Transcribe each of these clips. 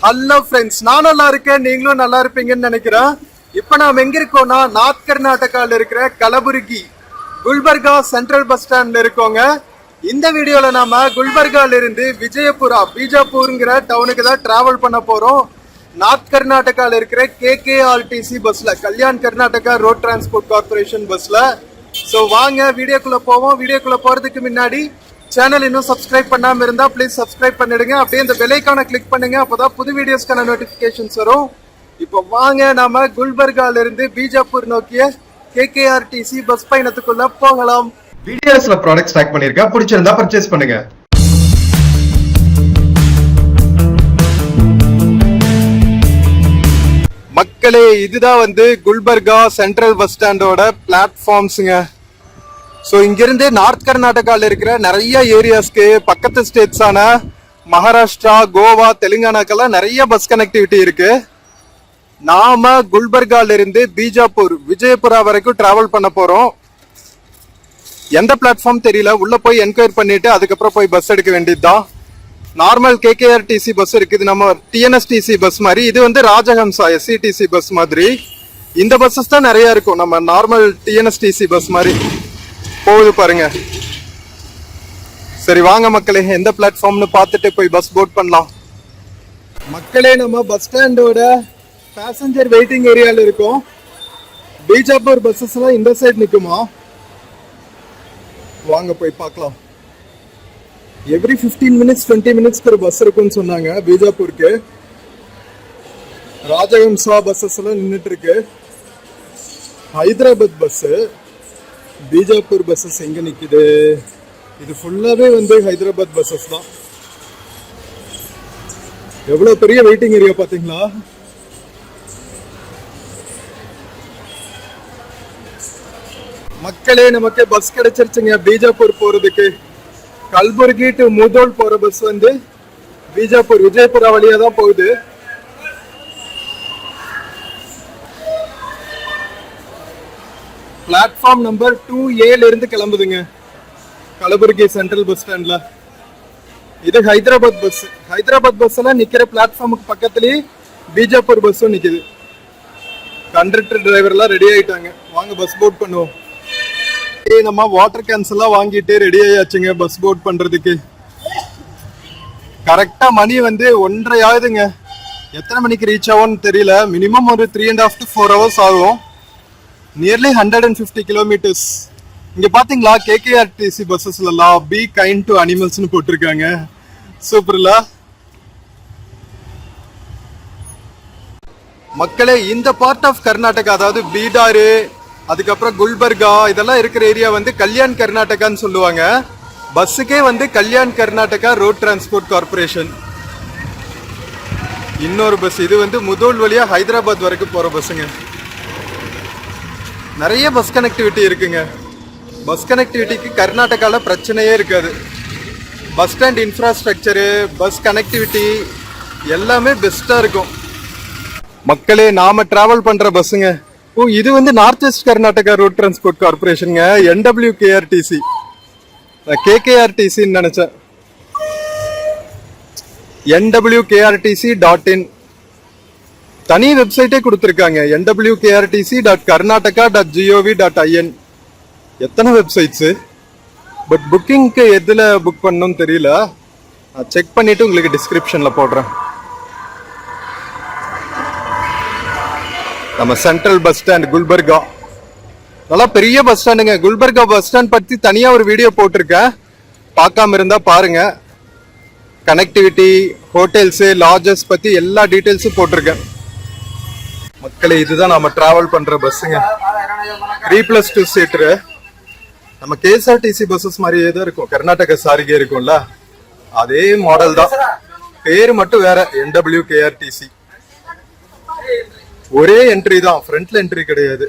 Hello friends, நான் நல்லா இருக்கேன், நீங்களும் நல்லா இருப்பீங்கன்னு நினைக்கிறேன். இப்போ நாம் எங்க இருக்கோம்னா நார்த் கர்நாடகாவில் இருக்கிற கலபுர்கி குல்பர்கா சென்ட்ரல் பஸ் ஸ்டாண்ட்ல இருக்கோங்க. இந்த வீடியோல நாம குல்பர்கால இருந்து விஜயபுரா பீஜாப்பூர்ங்கிற டவுனுக்கு தான் டிராவல் பண்ண போறோம். நார்த் கர்நாடகாவில் இருக்கிற KKRTC பஸ்ல, Kalyan Karnataka road transport corporation பஸ்ல. ஸோ வாங்க வீடியோக்குள்ள போவோம். வீடியோக்குள்ள போறதுக்கு முன்னாடி சேனல் இன்னும் சப்ஸ்கிரைப் பண்ணாம இருந்தா ப்ளீஸ் சப்ஸ்கிரைப் பண்ணிடுங்க. அப்படியே இந்த பெல் ஐகானை கிளிக் பண்ணுங்க, அப்பதான் புது வீடியோஸ்க்கான நோட்டிபிகேஷன்ஸ் வரும். இப்போ வாங்க நாம குல்பர்கால இருந்து பீஜாப்பூர் நோக்கிய KKRTC பஸ் பயணத்துக்குள்ள போகலாம். வீடியோஸ்ல ப்ராடக்ட்ஸ் ட்ராக் பண்ணிருக்கேன், பிடிச்சிருந்தா பர்ச்சேஸ் பண்ணுங்க. மக்களே, இதுதான் வந்து குல்பர்கா சென்ட்ரல் பஸ் ஸ்டாண்டோட பிளாட்ஃபார்ம்ஸுங்க. ஸோ இங்கிருந்து நார்த் கர்நாடகாவில் இருக்கிற நிறைய ஏரியாஸ்க்கு பக்கத்து ஸ்டேட்ஸான மகாராஷ்டிரா, கோவா, தெலுங்கானாக்கெல்லாம் நிறைய பஸ் கனெக்டிவிட்டி இருக்கு. நாம குல்பர்கால இருந்து பீஜாப்பூர் விஜயபுரா வரைக்கும் டிராவல் பண்ண போறோம். எந்த பிளாட்ஃபார்ம் தெரியல, உள்ள போய் என்கொயர் பண்ணிட்டு அதுக்கப்புறம் போய் பஸ் எடுக்க வேண்டியதுதான். நார்மல் KKRTC பஸ் இருக்குது, நம்ம TNSTC பஸ் மாதிரி. இது வந்து ராஜஹம்சா SCTC பஸ் மாதிரி. இந்த பஸ்ஸஸ் தான் நிறைய இருக்கும், நம்ம நார்மல் TNSTC பஸ் மாதிரி போகுது பாருங்க. சரி வாங்க மக்களே, எந்த பிளாட்ஃபார்ம்னு பார்த்துட்டு போய் பஸ் போர்ட் பண்ணலாம். மக்களே, நம்ம பஸ் ஸ்டாண்டோட பேசஞ்சர் வெயிட்டிங் ஏரியால இருக்கோம். பீஜாப்பூர் பஸ்ஸஸ் எல்லாம் இந்த சைடு நிக்குமா? வாங்க போய் பார்க்கலாம். எவ்ரி 15 minutes 20 minutes ஒரு பஸ் இருக்குன்னு சொன்னாங்க பீஜாப்பூருக்கு. ராஜஹம்சா பஸ்ஸஸ் எல்லாம் நின்றுட்டு இருக்கு. ஹைதராபாத் பஸ், பீஜாப்பூர் பஸ்ஸஸ் எங்க நிக்குது? இது ஃபுல்லாவே வந்து ஹைதராபாத் பஸ்ஸஸ் தான். எவ்வளவு பெரிய வெயிட்டிங் ஏரியா பாத்தீங்களா? மக்களே, நமக்கு பஸ் கிடைச்சிருச்சுங்க பீஜாப்பூர் போறதுக்கு. கல்புர்கி டு முதோல் போற பஸ் வந்து பீஜாப்பூர் விஜயபுரா வழியா தான் போகுது. பிளாட்ஃபார்ம் நம்பர் 2A இருந்து கிளம்புதுங்க கலபுர்கி சென்ட்ரல் பஸ் ஸ்டாண்ட்ல. இது ஹைதராபாத் பஸ். ஹைதராபாத் பஸ் எல்லாம் நிக்கிற பிளாட்ஃபார்முக்கு பக்கத்துலயே பீஜாப்பூர் பஸ்ஸும் நிக்குது. கண்டக்டர் டிரைவர் எல்லாம் ரெடி ஆயிட்டாங்க. வாங்க பஸ் போர்ட் பண்ணுவோம். நம்ம வாட்டர் கேன்ஸ் எல்லாம் வாங்கிட்டு ரெடி ஆயாச்சுங்க பஸ் போர்ட் பண்றதுக்கு. கரெக்டா மணி வந்து 1:30 ஆகுதுங்க. எத்தனை மணிக்கு ரீச் ஆகும்னு தெரியல. மினிமம் ஒரு 3.5 to 4 hours ஆகும். Nearly 150 kilometers. இங்க பாத்தீங்களா KKRTC பஸ்ஸஸ்ல எல்லாம் பி கைண்ட் டு அனிமல்ஸ்னு போட்டிருக்காங்க. சூப்பர்ல. மக்களே, இந்த பார்ட் ஆஃப் கர்நாடகா, அதாவது பீடாரு, அதுக்கப்புறம் குல்பர்கா, இதெல்லாம் இருக்கிற ஏரியா வந்து கல்யாண் கர்நாடகான்னு சொல்லுவாங்க. பஸ்ஸுக்கே வந்து Kalyan Karnataka road transport corporation. இன்னொரு பஸ், இது வந்து முதோல் வழியா ஹைதராபாத் வரைக்கும் போற பஸ்ஸுங்க. நிறைய பஸ் கனெக்டிவிட்டி இருக்குங்க. பஸ் கனெக்டிவிட்டிக்கு கர்நாடகாவில் பிரச்சனையே இருக்காது. Bus stand infrastructure, bus connectivity எல்லாமே பெஸ்டா இருக்கும். மக்களே, நாம டிராவல் பண்ற பஸ்ஸுங்க. இது வந்து north west Karnataka road transport கார்பரேஷனுங்க. NWKRTC, KKRTC நினைச்சேன். NWKRTC.in தனி வெப்சைட்டே கொடுத்துருக்காங்க. nwkrtc.karnataka.gov.in. எத்தனை வெப்சைட்ஸ். பட் புக்கிங்க்கு எதுல புக் பண்ணணும்னு தெரியல. செக் பண்ணிட்டு உங்களுக்கு டிஸ்கிரிப்ஷன்ல போடுறேன். நம்ம சென்ட்ரல் பஸ் ஸ்டாண்ட் குல்பர்கா, நல்லா பெரிய பஸ் ஸ்டாண்டுங்க. குல்பர்கா பஸ் ஸ்டாண்ட் பத்தி தனியா ஒரு வீடியோ போட்டிருக்கேன், பார்க்காம இருந்தா பாருங்க. கனெக்டிவிட்டி, ஹோட்டல்ஸ், லாட்ஜஸ் பத்தி எல்லா டீடைல்ஸும் போட்டிருக்கேன். மக்களே, இதுதான் நம்ம டிராவல் பண்ற பஸ்ஸுங்க. 3+2 சீட்டரு. நம்ம KSRTC பஸ்ஸஸ் மாதிரியே தான் இருக்கும். கர்நாடகா சாரிகே இருக்கும்ல, அதே மாடல் தான். பேரு மட்டும் வேற, NWKRTC. ஒரே என்ட்ரி தான், ஃப்ரண்ட்ல என்ட்ரி கிடையாது.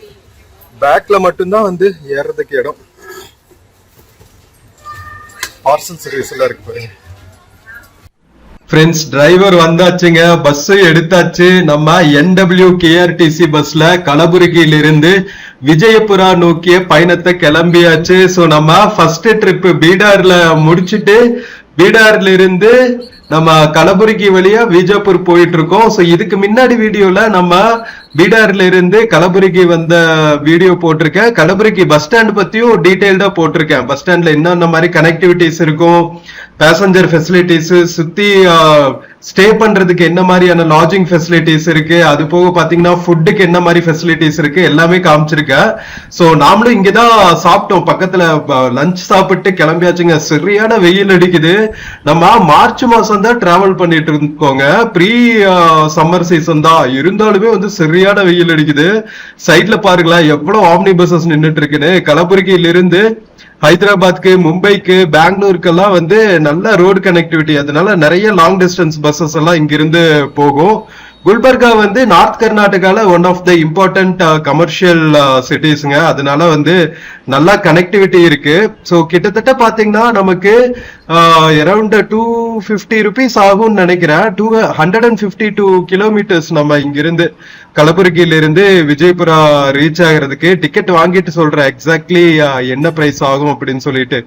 பேக்ல மட்டும்தான் வந்து ஏறதுக்கு இடம். பார்சல் சர்வீஸ் எல்லாம் இருக்கு பாருங்க. ஃப்ரெண்ட்ஸ், டிரைவர் வந்தாச்சுங்க, பஸ் எடுத்தாச்சு. நம்ம NWKRTC பஸ்ல கலபுர்கியில இருந்து விஜயபுரா நோக்கிய பயணத்தை கிளம்பியாச்சு. சோ நம்ம ஃபர்ஸ்ட் ட்ரிப் பீடார்ல முடிச்சுட்டு பீடார்ல இருந்து நம்ம கலபுரகி வழியா விஜயபூர் போயிட்டு இருக்கோம். சோ இதுக்கு முன்னாடி வீடியோல நம்ம பீடார்ல இருந்து கலபுரகி வந்த வீடியோ போட்டிருக்கேன். கலபுரகி பஸ் ஸ்டாண்ட் பத்தியும் டீடைல்டா போட்டிருக்கேன். பஸ் ஸ்டாண்ட்ல என்னென்ன மாதிரி கனெக்டிவிட்டிஸ் இருக்கும், பேசஞ்சர் ஃபெசிலிட்டிஸ், சுத்தி ஸ்டே பண்றதுக்கு என்ன மாதிரியான லாட்ஜிங் ஃபெசிலிட்டிஸ் இருக்கு, அது போக பாத்தீங்கன்னா ஃபுட்டுக்கு என்ன மாதிரி ஃபெசிலிட்டிஸ் இருக்கு எல்லாமே காமிச்சிருக்கேன். சோ நாமளும் இங்கதான் சாப்பிட்டோம், பக்கத்துல லஞ்ச் சாப்பிட்டு கிளம்பியாச்சுங்க. சரியான வெயில் அடிக்குது. நம்ம மார்ச் மாசம் தான் டிராவல் பண்ணிட்டு இருக்கோங்க, ப்ரீ சம்மர் சீசன் தான், இருந்தாலுமே வந்து சரியான வெயில் அடிக்குது. சைட்ல பாருங்களேன் எவ்வளவு ஆம்னி பஸ்ஸஸ் நின்றுட்டு இருக்குன்னு. கலபுரகியில இருந்து ஹைதராபாத்க்கு, மும்பைக்கு, பெங்களூருக்கெல்லாம் வந்து நல்ல ரோடு கனெக்டிவிட்டி, அதனால நிறைய லாங் டிஸ்டன்ஸ் பஸ்ஸஸ் எல்லாம் இங்கிருந்து போகும். குல்பர்கா வந்து நார்த் கர்நாடகால one of the important commercial சிட்டிஸ்ங்க, அதனால வந்து நல்லா கனெக்டிவிட்டி இருக்கு. ஸோ கிட்டத்தட்ட பாத்தீங்கன்னா நமக்கு அரௌண்ட் 250 rupees ஆகும்னு நினைக்கிறேன். 252 கிலோமீட்டர்ஸ் நம்ம இங்கிருந்து கலபுரகியில இருந்து விஜயபுரா ரீச் ஆகிறதுக்கு. டிக்கெட் வாங்கிட்டு சொல்றேன் எக்ஸாக்ட்லி என்ன பிரைஸ் ஆகும் அப்படின்னு சொல்லிட்டு.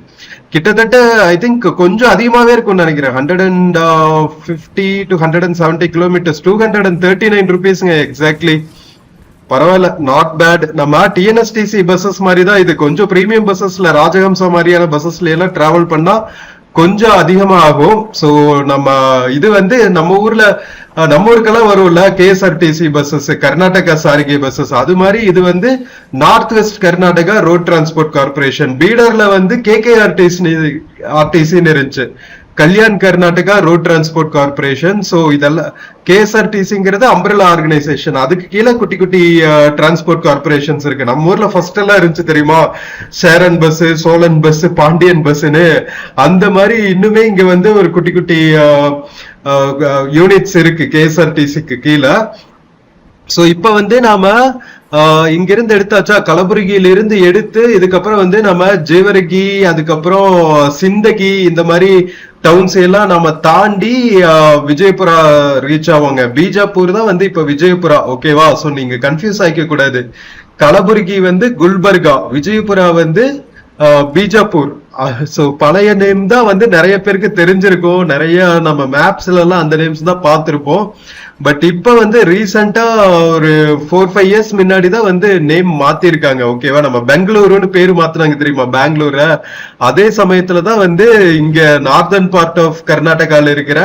கிட்டத்தட்ட ஐ திங்க் கொஞ்சம் அதிகமாவே இருக்கும்னு நினைக்கிறேன். 150 to 170 கிலோமீட்டர்ஸ், 239 rupeesங்க எக்ஸாக்ட்லி. பரவாயில்ல, நாட் பேட். நம்ம டிஎன்எஸ்டிசி பஸ்ஸஸ் மாதிரி தான் இது. கொஞ்சம் பிரீமியம் பஸ்ஸஸ்ல, ராஜஹம்சா மாதிரியான பஸ்ஸஸ்ல எல்லாம் டிராவல் பண்ணா கொஞ்சம் அதிகமா ஆகும். சோ நம்ம இது வந்து நம்ம ஊருக்கெல்லாம் வரும்ல KSRTC buses, Karnataka Sarige buses, அது மாதிரி இது வந்து north west Karnataka road transport corporation. பீடர்ல வந்து கேகேஆர்டிசின்னு இருந்துச்சு, Kalyan Karnataka road transport corporation. So இதெல்லாம் கேஎஸ்ஆர்டிசிங்கிறது அம்பரலா ஆர்கனைசேஷன், அதுக்கு கீழே குட்டி குட்டி டிரான்ஸ்போர்ட் கார்பரேஷன்ஸ் இருக்கு. நம்ம ஊர்ல ஃபர்ஸ்ட் எல்லாம் இருந்துச்சு தெரியுமா, ஷேரன் பஸ், சோழன் பஸ், பாண்டியன் பஸ்ன்னு. அந்த மாதிரி இன்னுமே இங்க வந்து ஒரு குட்டி குட்டி யூனிட்ஸ் இருக்கு கேஎஸ்ஆர்டிசிக்கு கீழே. சோ இப்ப வந்து நாம இங்கிருந்து எடுத்தாச்சா, கலபுரகியில இருந்து எடுத்து இதுக்கப்புறம் வந்து நம்ம ஜேவரகி, அதுக்கப்புறம் சிந்தகி, இந்த மாதிரி டவுன்ஸ் எல்லாம் நம்ம தாண்டி விஜயபுரா ரீச் ஆவாங்க. பீஜாப்பூர் தான் வந்து இப்ப விஜயபுரா, ஓகேவா? சோ நீங்க கன்ஃபியூஸ் ஆகிக்க கூடாது. கலபுரகி வந்து குல்பர்கா, விஜயபுரா வந்து பீஜாப்பூர். சோ பழைய நேம் தான் வந்து நிறைய பேருக்கு தெரிஞ்சிருக்கும், நிறைய நம்ம மேப்ஸ்ல எல்லாம் அந்த நேம்ஸ் தான் பார்த்திருப்போம். பட் இப்ப வந்து ரீசெண்டா ஒரு 4-5 years முன்னாடி தான் வந்து நேம் மாத்திருக்காங்க, ஓகேவா? நம்ம பெங்களூருன்னு பேரு மாத்தினாங்க தெரியுமா, பெங்களூர. அதே சமயத்துலதான் வந்து இங்க நார்தர்ன் பார்ட் ஆஃப் கர்நாடகால இருக்கிற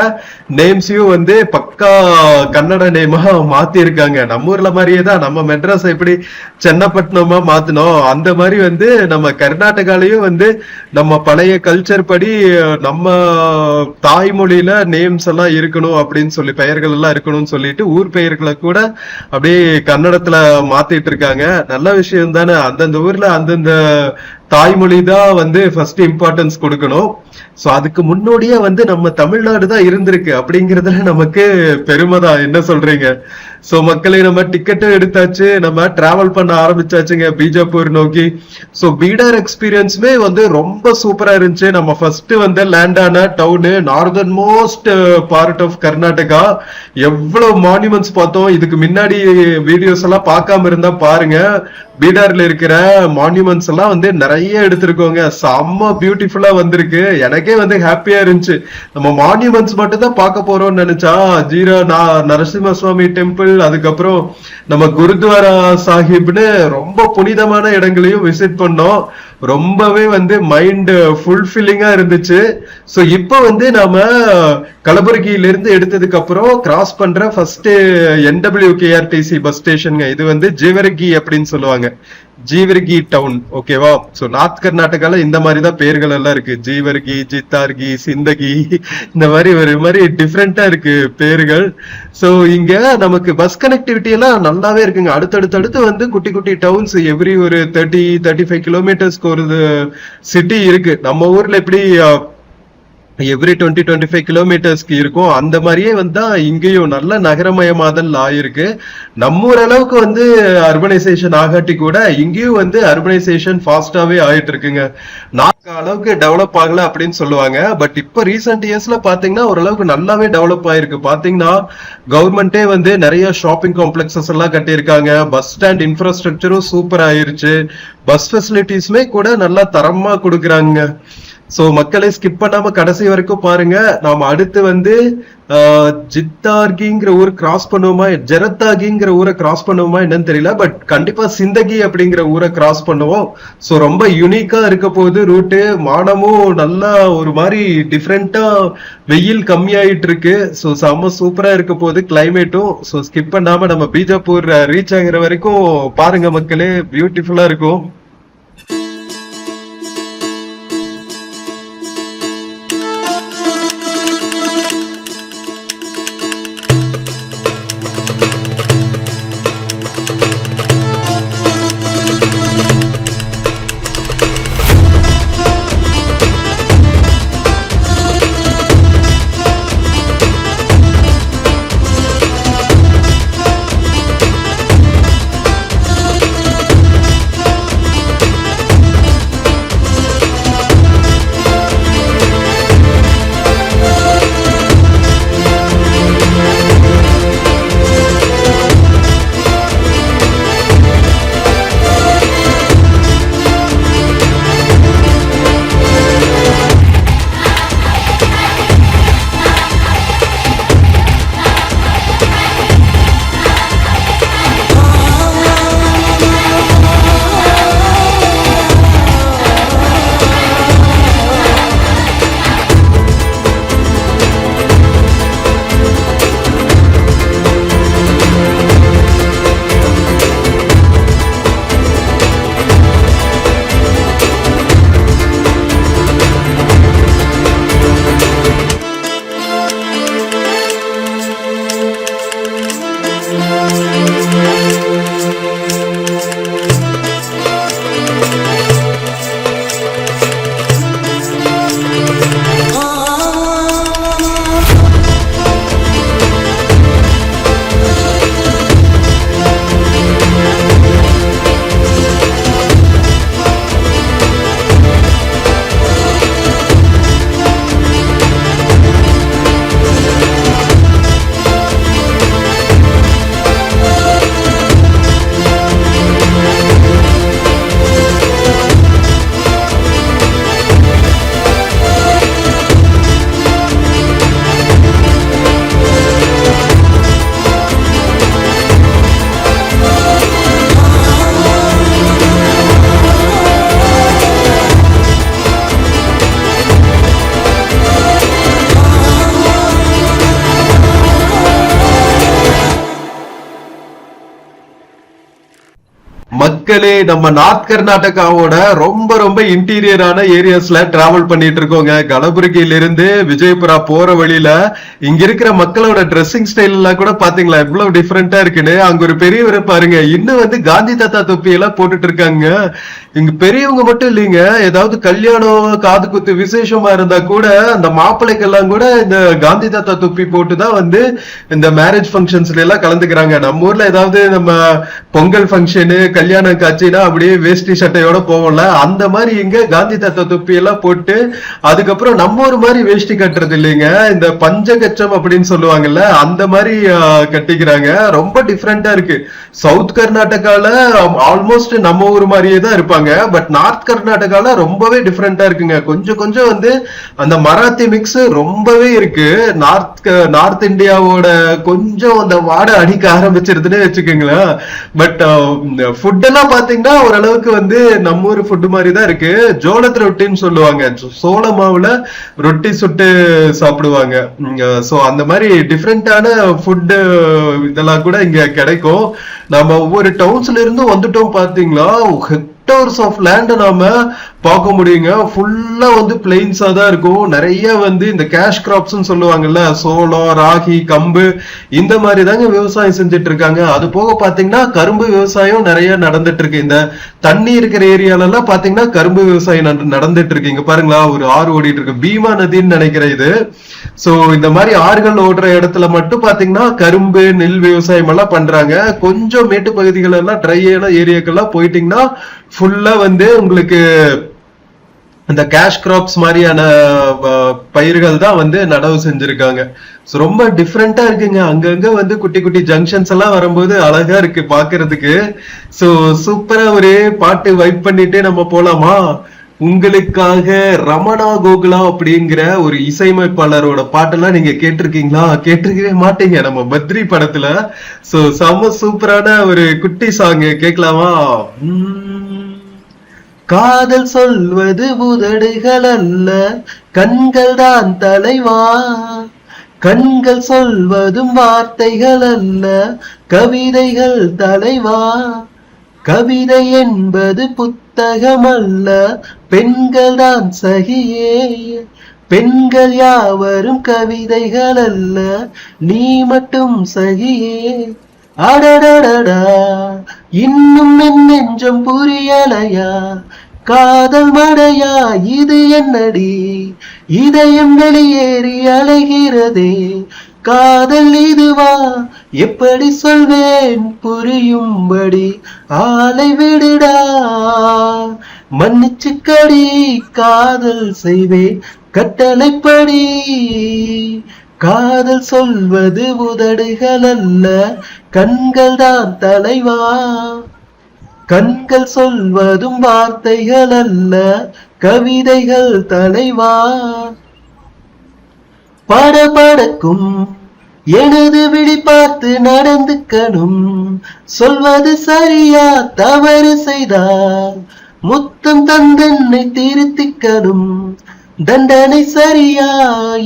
நேம்ஸையும் வந்து பக்கா கன்னட நேமா மாத்திருக்காங்க. நம்ம ஊர்ல மாதிரியே தான், நம்ம மெட்ராஸ் எப்படி சென்னப்பட்டினமா மாத்தினோம், அந்த மாதிரி வந்து நம்ம கர்நாடகாலையும் வந்து நம்ம பழைய கல்ச்சர் படி நம்ம தாய்மொழியில நேம்ஸ் எல்லாம் இருக்கணும் அப்படின்னு சொல்லி, பெயர்கள் எல்லாம் இருக்கணும்னு சொல்லிட்டு ஊர் பெயர்களை கூட அப்படியே கன்னடத்துல மாத்திட்டு இருக்காங்க. நல்ல விஷயம் தானே. அந்தந்த ஊர்ல அந்தந்த தாய்மொழி தான் வந்து ஃபர்ஸ்ட் இம்பார்ட்டன்ஸ் கொடுக்கணும். சோ அதுக்கு முன்னோடியே வந்து நம்ம தமிழ்நாடு தான் இருந்திருக்கு அப்படிங்கறதுல நமக்கு பெருமை தான். என்ன சொல்றீங்க? சோ மக்களை நம்ம டிக்கெட்டும் எடுத்தாச்சு, நம்ம டிராவல் பண்ண ஆரம்பிச்சாச்சுங்க பீஜாப்பூர் நோக்கி. சோ பீடர் எக்ஸ்பீரியன்ஸுமே வந்து ரொம்ப சூப்பரா இருந்துச்சு. நம்ம ஃபர்ஸ்ட் வந்து லேண்ட் ஆன town northern most part of Karnataka. எவ்வளவு மான்யூமெண்ட்ஸ் பார்த்தோம். இதுக்கு முன்னாடி வீடியோஸ் எல்லாம் பார்க்காம இருந்தா பாருங்க, பீடர்ல இருக்கிற மான்யூமெண்ட்ஸ் எல்லாம் வந்து நிறைய எடுத்திருக்கோங்க. செம்ம பியூட்டிஃபுல்லா வந்திருக்கு. எனக்கே வந்து ஹாப்பியா இருந்துச்சு. நம்ம மான்யூமெண்ட்ஸ் மட்டும் தான் பார்க்க போறோம்னு நினைச்சா, நரசிம்ம சுவாமி டெம்பிள், அதுக்கப்புறம் நம்ம குருத்வாரா சாஹிப்னு ரொம்ப புனிதமான இடங்களையும் விசிட் பண்ணோம். ரொம்பவே வந்து மைண்ட் ஃபுல்ஃபில்லிங்கா இருந்துச்சு. சோ இப்ப வந்து நாம கலபுரகியில இருந்து எடுத்ததுக்கு அப்புறம் கிராஸ் பண்ற ஃபர்ஸ்ட் NWKRTC பஸ் ஸ்டேஷன். இது வந்து ஜேவரகி அப்படின்னு சொல்லுவாங்க, ஜீவர்கி டவுன், ஓகேவா? சோ நார்த் கர்நாடகால இந்த மாதிரிதான் பேர்கள் எல்லாம் இருக்கு, ஜீவர்கி, ஜித்தார்கி, சிந்தகி, இந்த மாதிரி ஒரு மாதிரி டிஃப்ரெண்டா இருக்கு பேர்கள். சோ இங்க நமக்கு பஸ் கனெக்டிவிட்டி எல்லாம் நல்லாவே இருக்குங்க. அடுத்தடுத்து வந்து குட்டி குட்டி டவுன்ஸ், எவ்ரி ஒரு 30-35 கிலோமீட்டர்ஸ்க்கு ஒரு சிட்டி இருக்கு. நம்ம ஊர்ல எப்படி எவ்ரி 20-25 கிலோமீட்டர்ஸ்க்கு இருக்கும், அந்த மாதிரியே வந்து இங்கேயும் நல்ல நகரமயமாதல் ஆயிருக்கு. நம்ம அளவுக்கு வந்து அர்பனைசேஷன் ஆகாட்டி கூட இங்கேயும் வந்து அர்பனைசேஷன் ஃபாஸ்டாவே ஆயிட்டு இருக்குங்க. நாக்கு அளவுக்கு டெவலப் ஆகல அப்படின்னு சொல்லுவாங்க. பட் இப்ப ரீசெண்ட் இயர்ஸ்ல பாத்தீங்கன்னா ஓரளவுக்கு நல்லாவே டெவலப் ஆயிருக்கு. பாத்தீங்கன்னா கவர்மெண்டே வந்து நிறைய ஷாப்பிங் காம்ப்ளெக்ஸஸ் எல்லாம் கட்டியிருக்காங்க. பஸ் ஸ்டாண்ட் இன்ஃப்ராஸ்ட்ரக்சரும் சூப்பர் ஆயிருச்சு. பஸ் ஃபெசிலிட்டிஸ்மே கூட நல்லா தரமா கொடுக்குறாங்க. சோ மக்களே ஸ்கிப் பண்ணாம கடைசி வரைக்கும் பாருங்க. நாம அடுத்து வந்து ஜித்தார்கிங்கிற ஊர் கிராஸ் பண்ணுவோமா, ஜெரத்தாகிங்கிற ஊரை கிராஸ் பண்ணுவோமா என்னன்னு தெரியல. பட் கண்டிப்பா சிந்தகி அப்படிங்கிற ஊரை கிராஸ் பண்ணுவோம். சோ ரொம்ப யூனிக்கா இருக்க போகுது ரூட்டு. மானமும் நல்லா ஒரு மாதிரி டிஃப்ரெண்டா வெயில் கம்மியாயிட்டு இருக்கு. சோ செம்ம சூப்பரா இருக்க போகுது கிளைமேட்டும். சோ ஸ்கிப் பண்ணாம நம்ம பீஜாப்பூர் ரீச் ஆகிற வரைக்கும் பாருங்க மக்களே, பியூட்டிஃபுல்லா இருக்கும். மக்களே நம்ம நார்த் கர்நாடகாவோட ரொம்ப ரொம்ப இன்டீரியரான ஏரியாஸ்ல டிராவல் பண்ணிட்டு இருக்கோங்க. கலபுரகியில இருந்து விஜயபுரா போற வழியில இங்க இருக்கிற மக்களோட ட்ரெஸ்ஸிங் ஸ்டைல் எல்லாம் கூட பாத்தீங்களா எவ்வளவு டிஃபரெண்டா இருக்குன்னு. அங்க ஒரு பெரியவரை பாருங்க, இன்னும் வந்து காந்தி தாத்தா தொப்பி எல்லாம் போட்டுட்டு இருக்காங்க. இங்க பெரியவங்க மட்டும் இல்லைங்க, ஏதாவது கல்யாணம் காது குத்து விசேஷமா இருந்தா கூட அந்த மாப்பிள்ளைக்கெல்லாம் கூட இந்த காந்தி தாத்தா தொப்பி போட்டுதான் வந்து இந்த மேரேஜ் ஃபங்க்ஷன்ஸ்ல எல்லாம் கலந்துக்கிறாங்க. நம்ம ஊர்ல ஏதாவது நம்ம பொங்கல் ஃபங்க்ஷனு கல்யாண காட்சினா அப்படியே வேஷ்டி சட்டையோட போவோம்ல, அந்த மாதிரி இங்க காந்தி தாத்தா தொப்பி எல்லாம் போட்டு அதுக்கப்புறம் நம்ம ஒரு மாதிரி வேஷ்டி கட்டுறது இல்லைங்க, இந்த பஞ்சகச்சம் அப்படின்னு சொல்லுவாங்கல்ல அந்த மாதிரி கட்டிக்கிறாங்க. ரொம்ப டிஃப்ரெண்டா இருக்கு. சவுத் கர்நாடகால ஆல்மோஸ்ட் நம்ம ஊர் மாதிரியே தான் இருப்பாங்க. பட் நார்த் கர்நாடகால ரொம்பவே டிஃப்ரெண்டா இருக்குங்க. கொஞ்சம் கொஞ்சம் வந்து அந்த மராத்தி மிக்ஸ் ரொம்பவே இருக்கு. நார்த் இந்தியாவோட கொஞ்சம் அந்த வாடை அடிக்க ஆரம்பிச்சிருதுன்னு வச்சுக்கோங்களேன். பட் ஃபுட் எல்லாம் பாத்தீங்கன்னா ஓரளவுக்கு வந்து நம்ம ஊர் ஃபுட் மாதிரி தான் இருக்கு. ஜோளத்து ரொட்டின்னு சொல்லுவாங்க, சோள மாவுல ரொட்டி சுட்டு சாப்பிடுவாங்க. சோ அந்த மாதிரி டிஃப்ரெண்டான ஃபுட் இதெல்லாம் கூட இங்க கிடைக்கும். நம்ம ஒவ்வொரு டவுன்ஸ்ல இருந்து வந்துட்டோம் பாத்தீங்களா, ஹெக்டர்ஸ் ஆஃப் லேண்ட் நாம பார்க்க முடியுங்க. ஃபுல்லா வந்து பிளெயின்ஸா தான் இருக்கும். நிறைய வந்து இந்த கேஷ் கிராப்ஸ் சொல்லுவாங்கல்ல, சோளம் ராகி கம்பு இந்த மாதிரி தாங்க விவசாயம் செஞ்சுட்டு இருக்காங்க. அது போக பாத்தீங்கன்னா கரும்பு விவசாயம் நிறைய நடந்துட்டு இருக்கு. இந்த தண்ணி இருக்கிற ஏரியால எல்லாம் பாத்தீங்கன்னா கரும்பு விவசாயம் நடந்துட்டு இருக்கு. இங்க பாருங்களா ஒரு ஆறு ஓடிட்டு இருக்கு, பீமா நதின்னு நினைக்கிறேன் இது. சோ இந்த மாதிரி ஆறுகள் ஓடுற இடத்துல மட்டும் பாத்தீங்கன்னா கரும்பு நெல் விவசாயம் எல்லாம் பண்றாங்க. கொஞ்சம் மேட்டு பகுதிகள் எல்லாம் ட்ரையான ஏரியாக்கெல்லாம் போயிட்டீங்கன்னா ஃபுல்லா வந்து உங்களுக்கு இந்த கேஷ் கிராப்ஸ் மாதிரியான பயிர்கள் தான் வந்து நடவு செஞ்சிருக்காங்க. ரொம்ப டிஃப்ரெண்டா இருக்குங்க. அங்கங்க வந்து குட்டி குட்டி ஜங்ஷன்ஸ் எல்லாம் வரும்போது அழகா இருக்கு பாக்குறதுக்கு. சோ சூப்பரா ஒரே பாட்டு வைப் பண்ணிட்டு நம்ம போலாமா? உங்களுக்காக ரமணா கோகுலா அப்படிங்கிற ஒரு இசையமைப்பாளரோட பாட்டெல்லாம் நீங்க கேட்டிருக்கீங்களா? கேட்டிருக்கவே மாட்டீங்க. நம்ம பத்ரி படத்துல. சோ செம சூப்பரான ஒரு குட்டி சாங் கேட்கலாமா? காதல் சொல்வது உதடுகள் அல்ல, கண்கள் தான் தலைவா. கண்கள் சொல்வதும் வார்த்தைகள் அல்ல, கவிதைகள் தலைவா. கவிதை என்பது புத்தகம் அல்ல, பெண்கள் தான் சகியே. பெண்கள் யாவரும் கவிதைகள் அல்ல, நீ மட்டும் சகியே. அடடடடா, இன்னும் என் நெஞ்சம் புரியலையா? காதல் மழையா இது என்னடி? இதயம் வெளியேறி அலைகிறதே. காதல் இதுவா? எப்படி சொல்வேன் புரியும்படி? ஆளை விடுடா, மன்னிச்சுக்கடி, காதல் செய்வேன் கட்டளைப்படி. காதல் சொல்வது உதடுகள் அல்ல, கண்கள் தான் தலைவா. கண்கள் சொல்வதும் வார்த்தைகள் அல்ல, கவிதைகள் தலைவா. படபடக்கும் எனது விழி பார்த்து நடந்துக்கணும். சொல்வது சரியா தவறு செய்தால் முத்தம் தந்தன்னை திருத்திக்கணும். தண்டனை சரியா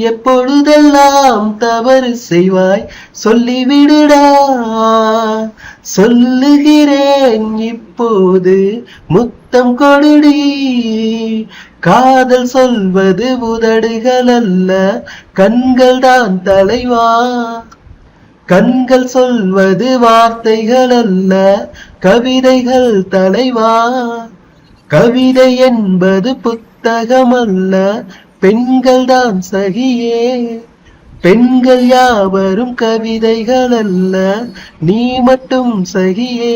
எப்பொழுதெல்லாம் தவறு செய்வாய் சொல்லிவிடுடா. சொல்லுகிறேன் இப்போது முத்தம் கொடுடி. காதல் சொல்வது உதடுகள் அல்ல, கண்கள் தான் தலைவா. கண்கள் சொல்வது வார்த்தைகள் அல்ல, கவிதைகள் தலைவா. கவிதை என்பது புத்தகம் அல்ல, பெண்கள் தான் சகியே. பெண்கள் யாவரும் கவிதைகள் அல்ல, நீ மட்டும் சகியே.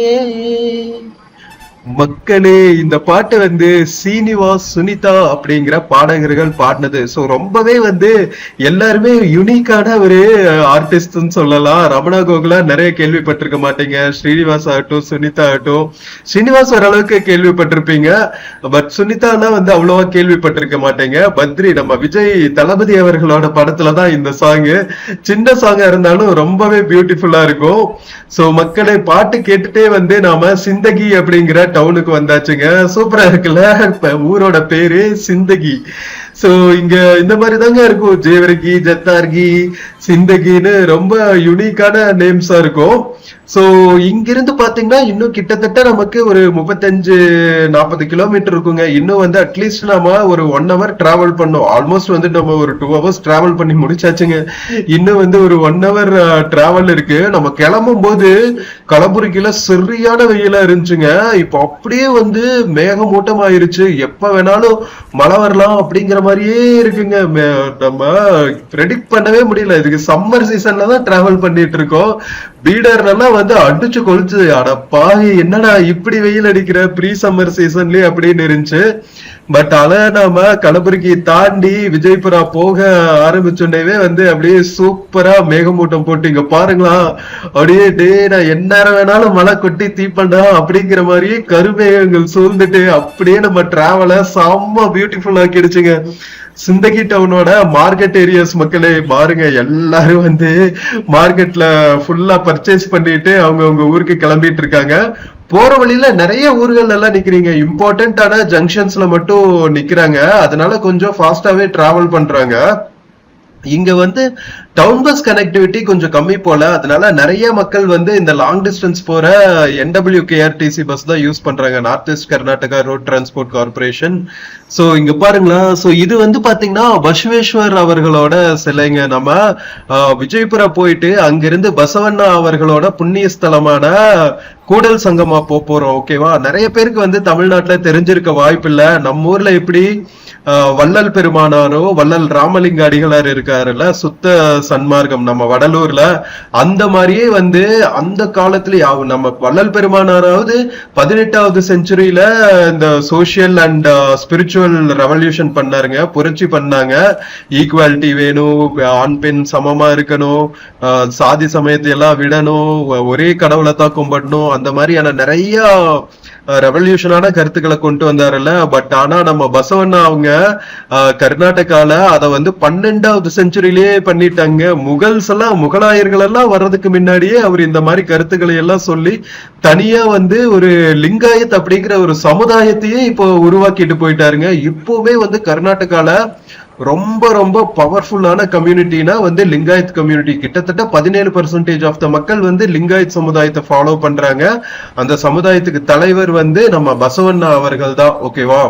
மக்களே, இந்த பாட்டு வந்து சீனிவாஸ், சுனிதா அப்படிங்கிற பாடகர்கள் பாடினது. சோ ரொம்பவே வந்து எல்லாருமே யுனிக்கான ஒரு ஆர்டிஸ்ட் சொல்லலாம். ரமணா கோகுலா நிறைய கேள்விப்பட்டிருக்க மாட்டீங்க. ஸ்ரீனிவாஸ் ஆகட்டும், சுனிதா ஆகட்டும். ஸ்ரீனிவாஸ் ஓரளவுக்கு கேள்விப்பட்டிருப்பீங்க, பட் சுனிதானா வந்து அவ்வளவா கேள்விப்பட்டிருக்க மாட்டீங்க. பத்ரி நம்ம விஜய் தளபதி அவர்களோட படத்துலதான் இந்த சாங். சின்ன சாங்கா இருந்தாலும் ரொம்பவே பியூட்டிஃபுல்லா இருக்கும். சோ மக்களே, பாட்டு கேட்டுட்டே வந்து நாம சிந்தகி அப்படிங்கிற டவுனுக்கு வந்தாச்சுங்க. சூப்பரா இருக்குல்ல? ஊரோட பேரு சிந்தகி. சோ இங்க இந்த மாதிரி தாங்க இருக்கும். ஜேவரகி, ஜத்தார்கி, சிந்தகின்னு ரொம்ப யூனிக்கான நேம்ஸா இருக்கும். சோ இங்கிருந்து பாத்தீங்கன்னா இன்னும் கிட்டத்தட்ட நமக்கு ஒரு 35-40 கிலோமீட்டர் இருக்குங்க. இன்னும் வந்து அட்லீஸ்ட் நாம ஒரு 1 hour டிராவல் பண்ணோம். ஆல்மோஸ்ட் வந்து நம்ம ஒரு 2 hours டிராவல் பண்ணி முடிச்சாச்சுங்க. இன்னும் வந்து ஒரு 1 hour டிராவல் இருக்கு. நம்ம கிளம்பும் போது கலபுரகில சரியான வெயிலா இருந்துச்சுங்க. இப்ப அப்படியே வந்து மேகமூட்டம் ஆயிருச்சு. எப்ப வேணாலும் மழை வரலாம் அப்படிங்கிற மாதிரியே இருக்குங்க. நம்ம ப்ரெடிக்ட் பண்ணவே முடியல. இதுக்கு சம்மர் சீசன்ல தான் டிராவல் பண்ணிட்டு இருக்கோம். பீடர்லாம் வந்து அடிச்சு கொளுச்சு. அட பாவி, என்னடா இப்படி வெயில் அடிக்கிற ப்ரீ சம்மர் சீசன்லயே அப்படின்னு இருந்துச்சு. பட் அத நாம கலபுரகி தாண்டி விஜயபுரா போக ஆரம்பிச்சோடனே வந்து அப்படியே சூப்பரா மேகமூட்டம் போட்டு இங்க பாருங்களா, அப்படியே டே நான் எந்நேரம் வேணாலும் மழை கொட்டி தீப்பண்டா அப்படிங்கிற மாதிரியே கருமேகங்கள் சூழ்ந்துட்டு அப்படியே நம்ம டிராவல செம்ம பியூட்டிஃபுல் ஆக்கிடுச்சுங்க. சிந்தகி டவுனோட மார்க்கெட் ஏரியாஸ் மக்களே பாருங்க, எல்லாரும் வந்து மார்க்கெட்ல ஃபுல்லா பர்ச்சேஸ் பண்ணிட்டு அவங்க ஊருக்கு கிளம்பிட்டு இருக்காங்க. போற வழியில நிறைய ஊர்கள் எல்லாம் நிக்கிறீங்க. இம்பார்ட்டன்டான ஜங்ஷன்ஸ்ல மட்டும் நிக்கிறாங்க. அதனால கொஞ்சம் ஃபாஸ்டாவே டிராவல் பண்றாங்க. இங்க வந்து டவுன் பஸ் கனெக்டிவிட்டி கொஞ்சம் கம்மி போல. அதனால நிறைய மக்கள் வந்து இந்த லாங் டிஸ்டன்ஸ் போற NWKRTC பஸ் தான் யூஸ் பண்றாங்க, north east Karnataka road transport corporation. So இங்க பாருங்களா, சோ இது வந்து பாத்தீங்கன்னா பசவேஸ்வர் அவர்களோட சிலைங்க. நம்ம விஜயபுரா போயிட்டு அங்கிருந்து பசவண்ணா அவர்களோட புண்ணிய ஸ்தலமான கூடல் சங்கமா போறோம். ஓகேவா? நிறைய பேருக்கு வந்து தமிழ்நாட்டுல தெரிஞ்சிருக்க வாய்ப்பு இல்ல. நம்ம ஊர்ல எப்படி வள்ளல் பெருமானாரோ வள்ளல் ராமலிங்க அடிகளார் இருக்காருல்ல, சுத்த சன்மார்க்கம் நம்ம வடலூர்ல, அந்த மாதிரியே வந்து அந்த காலத்துல நம்ம வள்ளல் பெருமானாராவது 18வது செஞ்சுரியில இந்த சோசியல் அண்ட் ஸ்பிரிச்சுவல் ரெவல்யூஷன் பண்ணாருங்க, புரட்சி பண்ணாங்க. ஈக்குவாலிட்டி வேணும், ஆண் பெண் சமமா இருக்கணும், சாதி சமயத்தை எல்லாம் விடணும், ஒரே கடவுளை தான் கும்பிடணும், அந்த மாதிரியான நிறைய ரெவல்யூஷனான கருத்துக்களை கொண்டு வந்தாருல்ல. பட் ஆனா நம்ம பசவண்ணா அவங்க கர்நாடகால அத வந்து 12வது செஞ்சுரியிலேயே பண்ணிட்டாங்க. முகலாயர்கள் எல்லாம் வர்றதுக்கு முன்னாடியே அவர் இந்த மாதிரி கருத்துக்களை எல்லாம் சொல்லி தனியா வந்து ஒரு லிங்காயத் அப்படிங்கிற ஒரு சமுதாயத்தையே இப்போ உருவாக்கிட்டு போயிட்டாருங்க. இப்பவுமே வந்து கர்நாடகால ரொம்ப ரொம்ப பவர்ஃபுல்லான கம்யூனிட்டினா வந்து லிங்காயத் கம்யூனிட்டி. கிட்டத்தட்ட 17% ஆஃப் த மக்கள் வந்து லிங்காயத் சமுதாயத்தை ஃபாலோ பண்றாங்க. அந்த சமுதாயத்துக்கு தலைவர் வந்து நம்ம பசவண்ணா அவர்கள் தான். ஓகேவா?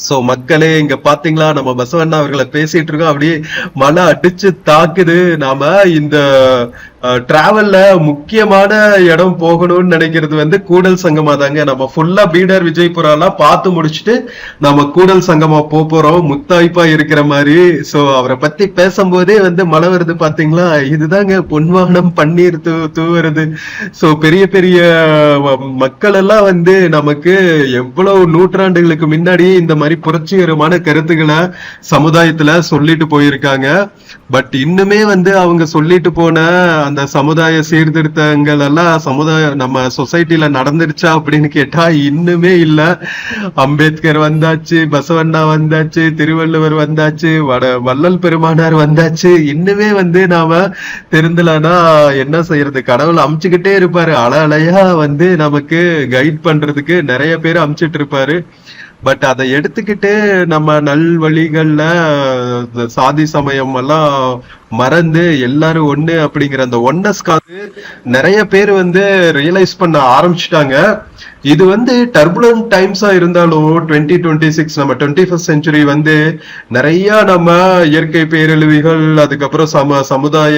சோ மக்களே, இங்க பாத்தீங்களா நம்ம பசவண்ணா அவர்களை பேசிட்டு இருக்கோம். அப்படியே மழை அடிச்சு தாக்குது. நாம இந்த டிராவல்ல முக்கியமான இடம் போகணும்னு நினைக்கிறது வந்து கூடல் சங்கமா தாங்க. நம்ம ஃபுல்லா பீடர் விஜயபுரா எல்லாம் பார்த்து முடிச்சுட்டு நம்ம கூடல் சங்கமா போறோம், முத்தாய்ப்பா இருக்கிற மாதிரி. சோ அவரை பத்தி பேசும்போதே வந்து மழை வருது பாத்தீங்களா? இதுதாங்க பொன்வானம் பன்னீர் தூவுறது. சோ பெரிய பெரிய மக்கள் எல்லாம் வந்து நமக்கு எவ்வளவு நூற்றாண்டுகளுக்கு முன்னாடியே இந்த மாதிரி புரட்சிகரமான கருத்துக்களை சமுதாயத்துல சொல்லிட்டு போயிருக்காங்க. பட் இன்னுமே வந்து அவங்க சொல்லிட்டு போன அந்த சமுதாய சீர்திருத்தங்கள் எல்லாம் நம்ம சொசைட்டில நடந்துருச்சா அப்படின்னு கேட்டா இன்னுமே இல்ல. அம்பேத்கர் வந்தாச்சு, பசவண்ணா வந்தாச்சு, திருவள்ளுவர் வந்தாச்சு, வள்ளல் பெருமானார் வந்தாச்சு. இன்னுமே வந்து நாம தெரிந்தலன்னா என்ன செய்யறது? கடவுள் அமுச்சுக்கிட்டே இருப்பாரு. அலையா வந்து நமக்கு கைட் பண்றதுக்கு நிறைய பேர் அமுச்சிட்டு இருப்பாரு. பட் அதை எடுத்துக்கிட்டு நம்ம நல்வழிகள்ல சாதி சமயம் எல்லாம் மறந்து எல்லாரும் ஒண்ணு அப்படிங்கிற அந்த ஒன்னஸ்காக நிறைய பேர் வந்து ரியலைஸ் பண்ண ஆரம்பிச்சுட்டாங்க. இது வந்து டர்புலன்ட் டைம்ஸா இருந்தாலும் 2026 நம்ம 21st செஞ்சுரி வந்து நிறைய நம்ம இயற்கை பேரழிவுகள், அதுக்கப்புறம் சமுதாய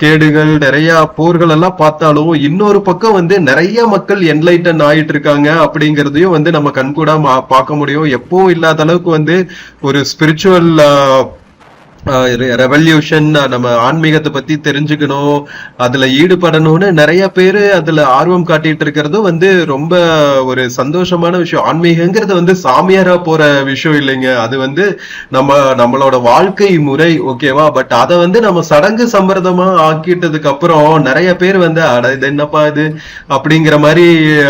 கேடுகள், நிறைய போர்கள் எல்லாம் பார்த்தாலும் இன்னொரு பக்கம் வந்து நிறைய மக்கள் என்லைட்டன் ஆயிட்டு இருக்காங்க அப்படிங்கறதையும் வந்து நம்ம கண்கூடா பார்க்க முடியும். எப்பவும் இல்லாத அளவுக்கு வந்து ஒரு ஸ்பிரிச்சுவல் ரெவல்யூஷன், நம்ம ஆன்மீகத்தை பத்தி தெரிஞ்சுக்கணும், அதுல ஈடுபடணும்னு நிறைய பேரு அதுல ஆர்வம் காட்டிட்டு இருக்கிறதும் வந்து ரொம்ப ஒரு சந்தோஷமான விஷயம். ஆன்மீகங்கிறது வந்து சாமியாரா போற விஷயம் இல்லைங்க. அது வந்து நம்மளோட வாழ்க்கை முறை. ஓகேவா? பட் அதை வந்து நம்ம சடங்கு சம்பிரதமா ஆக்கிட்டதுக்கு அப்புறம் நிறைய பேர் வந்து இது என்னப்பா இது அப்படிங்கிற மாதிரி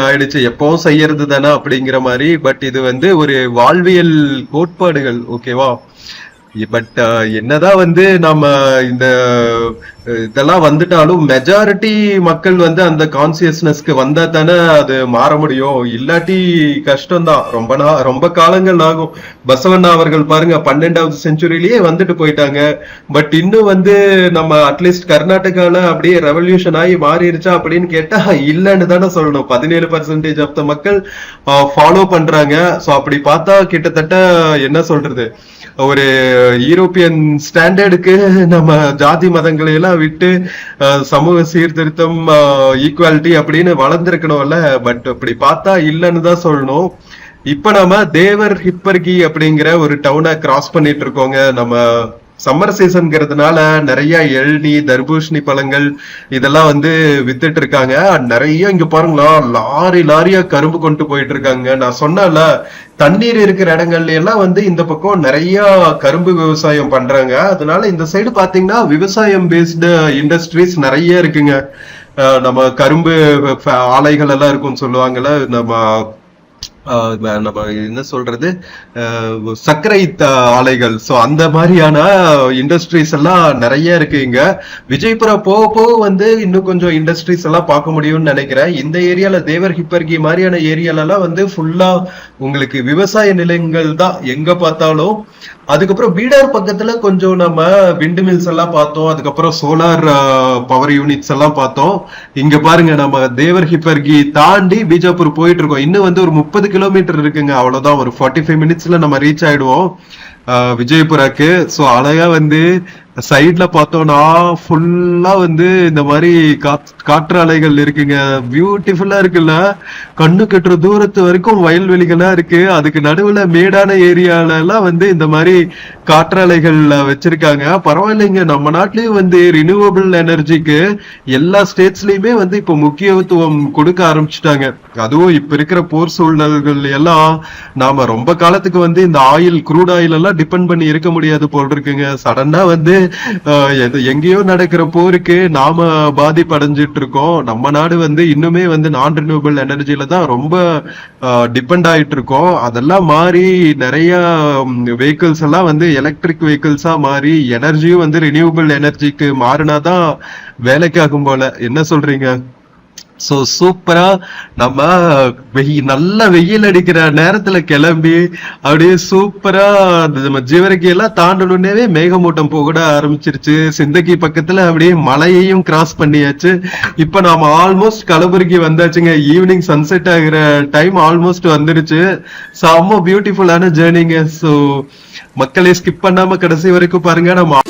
ஆயிடுச்சு. எப்பவும் செய்யறது தானே அப்படிங்கிற மாதிரி. பட் இது வந்து ஒரு வாழ்வியல் கோட்பாடுகள். ஓகேவா? பட் என்னதான் வந்து நம்ம இந்த இதெல்லாம் வந்துட்டாலும் மெஜாரிட்டி மக்கள் வந்து அந்த கான்சியஸ்னஸ்க்கு வந்தா தானே அது மாற முடியும். இல்லாட்டி கஷ்டம்தான். ரொம்ப காலங்கள் ஆகும். பசவண்ணா அவர்கள் பாருங்க 12வது செஞ்சுரியிலேயே வந்துட்டு போயிட்டாங்க. பட் இன்னும் வந்து நம்ம அட்லீஸ்ட் கர்நாடகால அப்படியே ரெவல்யூஷன் ஆகி மாறிடுச்சா அப்படின்னு கேட்டா இல்லன்னு தானே சொல்லணும். 17% ஆஃப் த மக்கள் ஃபாலோ பண்றாங்க. சோ அப்படி பார்த்தா கிட்டத்தட்ட என்ன சொல்றது, ஒரு யூரோப்பியன் ஸ்டாண்டர்டுக்கு நம்ம ஜாதி மதங்களை எல்லாம் விட்டு சமூக சீர்திருத்தம், ஈக்குவாலிட்டி அப்படின்னு வளர்ந்துருக்கணும்ல. பட் அப்படி பார்த்தா இல்லன்னு தான் சொல்லணும். இப்ப நம்ம தேவர் ஹிப்பர்கி அப்படிங்கிற ஒரு டவுனை கிராஸ் பண்ணிட்டு இருக்கோங்க. நம்ம சம்மர் சீசன்ங்கிறதுனால நிறைய எள்நி, தர்பூஷணி பழங்கள் இதெல்லாம் வந்து வித்துட்டு இருக்காங்க. நிறைய இங்க பாருங்களா, லாரியா கரும்பு கொண்டு போயிட்டு இருக்காங்க. நான் சொன்னல தண்ணீர் இருக்கிற இடங்கள்ல எல்லாம் வந்து இந்த பக்கம் நிறைய கரும்பு விவசாயம் பண்றாங்க. அதனால இந்த சைடு பாத்தீங்கன்னா விவசாயம் பேஸ்டு இண்டஸ்ட்ரீஸ் நிறைய இருக்குங்க. நம்ம கரும்பு ஆலைகள் எல்லாம் இருக்கும்னு சொல்லுவாங்கல்ல, நம்ம என்ன சொல்றது, சர்க்கரை ஆலைகள். சோ அந்த மாதிரியான இண்டஸ்ட்ரீஸ் எல்லாம் நிறைய இருக்கு இங்க. விஜயபுரா போக வந்து இன்னும் கொஞ்சம் இண்டஸ்ட்ரீஸ் எல்லாம் பார்க்க முடியும்னு நினைக்கிறேன். இந்த ஏரியால தேவர் ஹிப்பர்கி மாதிரியான ஏரியால எல்லாம் வந்து ஃபுல்லா உங்களுக்கு விவசாய நிலங்கள் தான் எங்க பார்த்தாலும். அதுக்கப்புறம் பீடர் பக்கத்துல கொஞ்சம் நம்ம விண்ட் மில்ஸ் எல்லாம் பார்த்தோம். அதுக்கப்புறம் சோலார் பவர் யூனிட்ஸ் எல்லாம் பார்த்தோம். இங்க பாருங்க, நம்ம தேவர் ஹிப்பர்கி தாண்டி பீஜாப்பூர் போயிட்டு இருக்கோம். இன்னும் வந்து ஒரு 30 கிலோமீட்டர் இருக்குங்க. அவ்வளவுதான், ஒரு 45 மினிட்ஸ்ல நம்ம ரீச் ஆயிடுவோம் விஜயபுராக்கு. சோ அழகா வந்து சைட்ல பார்த்தோம்னா ஃபுல்லா வந்து இந்த மாதிரி காற்று அலைகள் இருக்குங்க. பியூட்டிஃபுல்லா இருக்குல்ல, கண்ணு கட்டுற தூரத்து வரைக்கும் வயல்வெளிகளா இருக்கு. அதுக்கு நடுவுல மேடான ஏரியால எல்லாம் வந்து இந்த மாதிரி காற்றலைகள் வச்சிருக்காங்க. பரவாயில்லைங்க, நம்ம நாட்டிலயும் வந்து ரினியூவபிள் எனர்ஜிக்கு எல்லா ஸ்டேட்ஸ்லயுமே வந்து இப்ப முக்கியத்துவம் கொடுக்க ஆரம்பிச்சுட்டாங்க. அதுவும் இப்ப இருக்கிற போர் சூழ்நிலைகள் எல்லாம் நாம ரொம்ப காலத்துக்கு வந்து இந்த ஆயில், க்ரூட் ஆயில் எல்லாம் டிபெண்ட் பண்ணி இருக்க முடியாது போல் இருக்குங்க. சடனா வந்து எங்கேயோ நடக்கிற போருக்கு நாம பாதிப்படைஞ்சிட்டு இருக்கோம். நம்ம நாடு வந்து இன்னுமே வந்து நான் ரினியூவபிள் எனர்ஜில தான் ரொம்ப டிபெண்ட் ஆயிட்டு இருக்கோம். அதெல்லாம் மாறி நிறைய வெஹிக்கிள்ஸ் எல்லாம் வந்து எலக்ட்ரிக் வெஹிக்கிள்ஸா மாறி எனர்ஜியும் வந்து ரினியூவபிள் எனர்ஜிக்கு மாறினாதான் வேலைக்கு ஆகும் போல. என்ன சொல்றீங்க? சோ சூப்பரா நம்ம நல்ல வெயில் அடிக்கிற நேரத்துல கிளம்பி அப்படியே சூப்பரா நம்ம ஜீவரகி எல்லாம் தாண்டணுன்னே மேகமூட்டம் போக ஆரம்பிச்சிருச்சு. சிந்தகி பக்கத்துல அப்படியே மலையையும் கிராஸ் பண்ணியாச்சு. இப்ப நாம ஆல்மோஸ்ட் கலபுரகி வந்தாச்சுங்க. ஈவினிங் சன்செட் ஆகிற டைம் ஆல்மோஸ்ட் வந்துருச்சு. செம்ம பியூட்டிஃபுல்லான ஜேர்னிங்க. சோ மக்களே ஸ்கிப் பண்ணாம கடைசி வரைக்கும் பாருங்க. நம்ம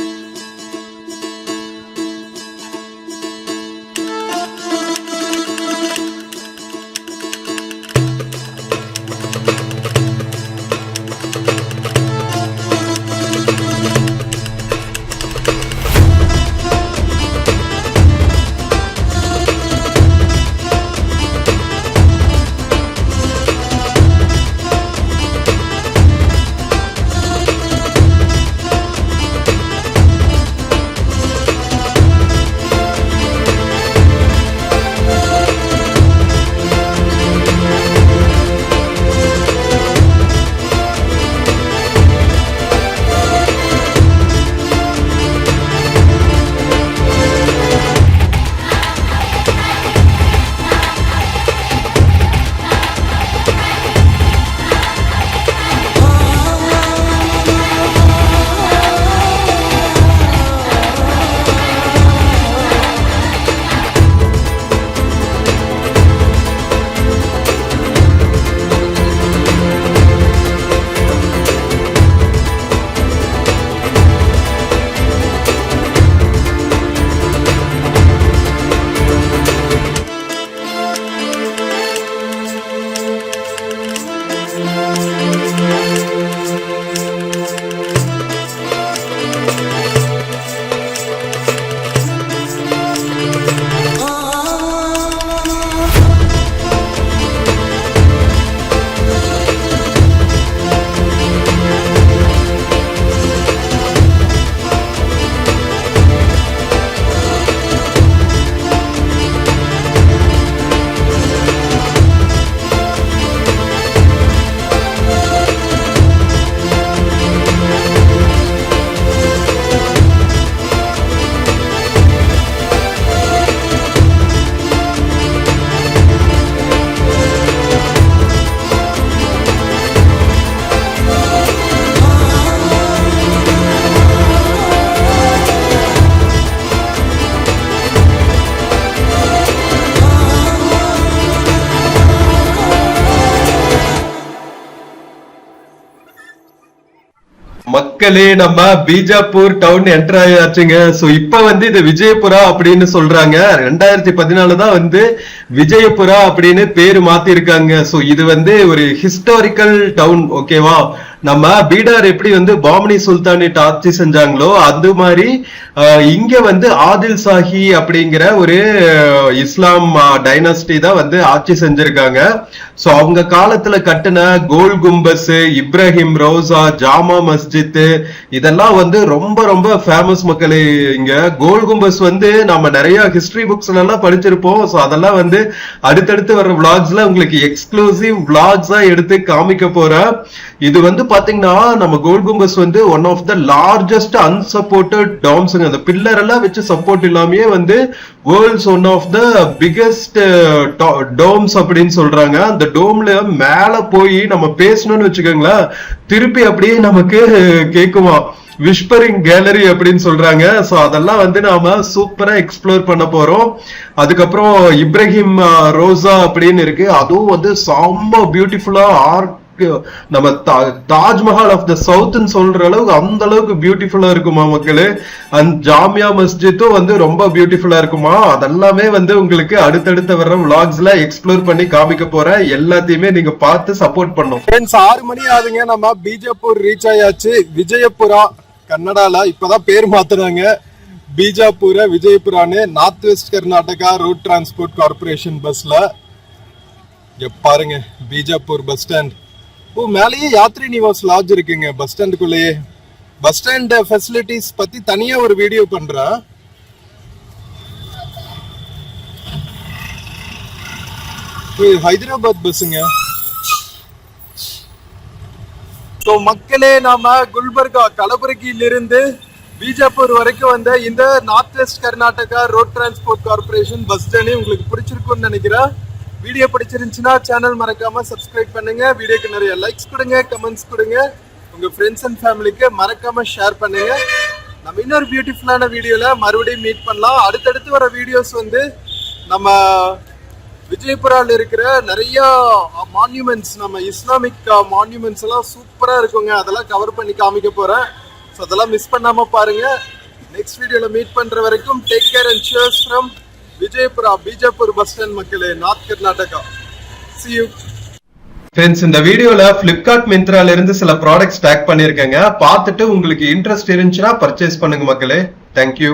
மக்களே நம்ம பீஜாப்பூர் டவுன் என்டர் ஆயாச்சுங்க. சோ இப்ப வந்து இது விஜயபுரா அப்படின்னு சொல்றாங்க. 2014 தான் வந்து விஜயபுரா அப்படின்னு பேரு மாத்தி இருக்காங்க. சோ இது வந்து ஒரு ஹிஸ்டாரிக்கல் டவுன். ஓகேவா? நம்ம பீடார் எப்படி வந்து பாமனி சுல்தானேட் ஆட்சி செஞ்சாங்களோ அது மாதிரி இங்க வந்து ஆதில் சாஹி அப்படிங்கிற ஒரு இஸ்லாம் டைனஸ்டி தான் வந்து ஆட்சி செஞ்சிருக்காங்க. சோ அவங்க காலத்துல கட்டின கோல் கும்பஸ், இப்ராஹிம் ரோசா, ஜாமா மஸ்ஜித் இதெல்லாம் வந்து ரொம்ப ரொம்ப ஃபேமஸ் மக்களே. இங்க கோல் கும்பஸ் வந்து நம்ம நிறைய ஹிஸ்டரி புக்ஸ்ல எல்லாம் படிச்சிருப்போம். சோ அதெல்லாம் வந்து அடுத்தடுத்து வர்ற விளாக்ஸ்ல உங்களுக்கு எக்ஸ்க்ளூசிவ் விளாக்ஸா எடுத்து காமிக்க போறேன். இது வந்து பாத்தீங்கன்னா நம்ம கோல் கும்பஸ் வந்து one of the largest unsupported domes. அந்த பில்லர் எல்லாம் வச்சு சப்போர்ட் இல்லாமயே வந்து world's one of the biggest domes அப்படின்னு சொல்றாங்க. அந்த டோம்ல மேல போய் நம்ம பேசணும்னு வச்சுக்கோங்களேன், திருப்பி அப்படியே நமக்கு கேக்குமா விஸ்பரிங் கேலரி அப்படின்னு சொல்றாங்க. சோ அதெல்லாம் வந்து நாம சூப்பரா எக்ஸ்ப்ளோர் பண்ண போறோம். அதுக்கப்புறம் இப்ராஹிம் ரோசா அப்படின்னு இருக்கு, அதுவும் வந்து செம்ம பியூட்டிஃபுல்லா ஆர்ட். நம்ம தாஜ்மஹால் ஆஃப் த சவுத் சொல்ற அளவுக்கு அந்த அளவுக்கு பியூட்டிஃபுல்லா இருக்குமா மக்களே. அண்ட் ஜாமியா மஸ்ஜித்தும் வந்து ரொம்ப பியூட்டிஃபுல்லா இருக்குமா. அதெல்லாமே வந்து உங்களுக்கு அடுத்தடுத்த வர்ற விளாக்ஸ்ல எக்ஸ்ப்ளோர் பண்ணி காமிக்க போறேன். எல்லாத்தையுமே நீங்க பார்த்து சப்போர்ட் பண்ணும். 6 மணி ஆகுதுங்க. நம்ம பீஜாப்பூர் ரீச் ஆயாச்சு. விஜயபுரா கன்னடால இப்பதான் பேர் மாத்துறாங்க. பீஜாப்பூர விஜயபுரான்னு north west Karnataka route transport corporation பஸ்ல. இங்க பாருங்க பீஜாப்பூர் பஸ் ஸ்டாண்ட். மேலேயே யாத்ரி நிவாஸ் லாட்ஜ் இருக்குங்க பஸ் ஸ்டாண்டுக்குள்ளேயே. பஸ் ஸ்டாண்ட் ஃபெசிலிட்டிஸ் பத்தி தனியா ஒரு வீடியோ பண்றேன். இது ஹைதராபாத் பஸ்ஸுங்க. ஸோ மக்களே, நாம குல்பர்கா கலபுரகியிலிருந்து பீஜாப்பூர் வரைக்கும் வந்த இந்த north west Karnataka road transport corporation bus journey உங்களுக்கு பிடிச்சிருக்கும்னு நினைக்கிறேன். வீடியோ பிடிச்சிருந்துச்சுன்னா சேனல் மறக்காம சப்ஸ்கிரைப் பண்ணுங்க. வீடியோக்கு நிறைய லைக்ஸ் கொடுங்க, கமெண்ட்ஸ் கொடுங்க, உங்க ஃப்ரெண்ட்ஸ் அண்ட் ஃபேமிலிக்கு மறக்காம ஷேர் பண்ணுங்க. நம்ம இன்னொரு பியூட்டிஃபுல்லான வீடியோல மறுபடியும் மீட் பண்ணலாம். அடுத்தடுத்து வர வீடியோஸ் வந்து நம்ம விஜயபுரால இருக்கிற நிறைய மான்யூமெண்ட்ஸ், நம்ம இஸ்லாமிக் மான்யூமெண்ட்ஸ் எல்லாம் சூப்பரா இருக்குங்க. அதெல்லாம் கவர் பண்ணி காமிக்க போறேன். ஸோ அதெல்லாம் மிஸ் பண்ணாம பாருங்க. நெக்ஸ்ட் வீடியோல மீட் பண்ற வரைக்கும் take care and cheers from Vijayapura Bijapur bus stand மக்களே, north Karnataka. See you. Friends, இந்த வீடியோல பிளிப்கார்ட் மிந்த்ரால இருந்து சில ப்ராடக்ட்ஸ் டேக் பண்ணிருக்கேங்க. பார்த்துட்டு உங்களுக்கு இன்ட்ரெஸ்ட் இருந்துச்சுன்னா பர்ச்சேஸ் பண்ணுங்க மக்களே. தேங்க்யூ.